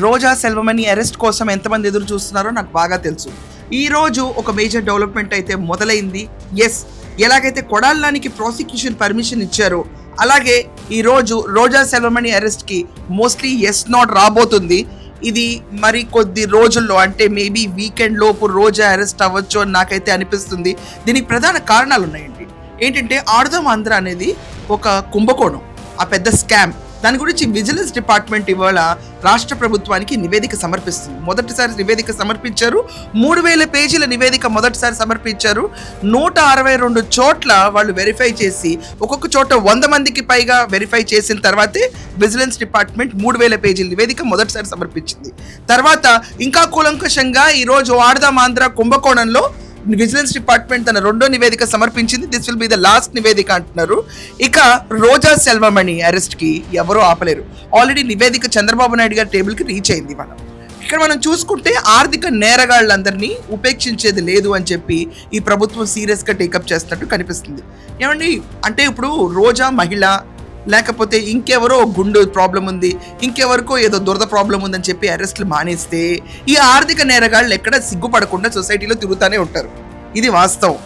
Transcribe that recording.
రోజా Selvamani arrest కోసం ఎంతమంది ఎదురు చూస్తున్నారో నాకు బాగా తెలుసు. ఈ రోజు ఒక మేజర్ డెవలప్మెంట్ అయితే మొదలైంది. ఎలాగైతే కొడాలి ప్రాసిక్యూషన్ పర్మిషన్ ఇచ్చారో అలాగే ఈ రోజు రోజా సెల్వమణి అరెస్ట్ కి మోస్ట్లీ ఎస్ నాట్ రాబోతుంది. ఇది మరి కొద్ది రోజుల్లో అంటే మేబీ వీకెండ్ లోపు రోజా అరెస్ట్ అవ్వచ్చు అని నాకైతే అనిపిస్తుంది. దీనికి ప్రధాన కారణాలు ఉన్నాయండి. ఏంటంటే ఆడుదాం ఆంధ్ర అనేది ఒక కుంభకోణం, ఆ పెద్ద స్కామ్. దాని గురించి విజిలెన్స్ డిపార్ట్మెంట్ ఇవాళ రాష్ట్ర ప్రభుత్వానికి నివేదిక సమర్పిస్తుంది. మొదటిసారి నివేదిక సమర్పించారు. 3000 పేజీల నివేదిక మొదటిసారి సమర్పించారు. 162 చోట్ల వాళ్ళు వెరిఫై చేసి ఒక్కొక్క చోట 100 మందికి పైగా వెరిఫై చేసిన తర్వాతే విజిలెన్స్ డిపార్ట్మెంట్ 3000 పేజీల నివేదిక మొదటిసారి సమర్పించింది. తర్వాత ఇంకా కూలంకషంగా ఈరోజు ఆడదాం ఆంధ్ర కుంభకోణంలో విజిలెన్స్ డిపార్ట్మెంట్ తన రెండో నివేదిక సమర్పించింది. This will be the last నివేదిక అంటున్నారు. ఇక రోజా సెల్వమణి అరెస్ట్ కి ఎవరూ ఆపలేరు. ఆల్రెడీ నివేదిక చంద్రబాబు నాయుడు గారి టేబుల్ కి రీచ్ అయింది. ఇక్కడ మనం చూసుకుంటే ఆర్థిక నేరగాళ్ళందరినీ ఉపేక్షించేది లేదు అని చెప్పి ఈ ప్రభుత్వం సీరియస్ గా టేకప్ చేస్తున్నట్టు కనిపిస్తుంది. ఏమండి అంటే ఇప్పుడు రోజా మహిళ, లేకపోతే ఇంకెవరో గుండె ప్రాబ్లం ఉంది, ఇంకెవరికో ఏదో దురద ప్రాబ్లం ఉందని చెప్పి అరెస్టులు మానేస్తే ఈ ఆర్థిక నేరగాళ్ళు ఎక్కడ సిగ్గుపడకుండా సొసైటీలో తిరుగుతూనే ఉంటారు. ఇది వాస్తవం.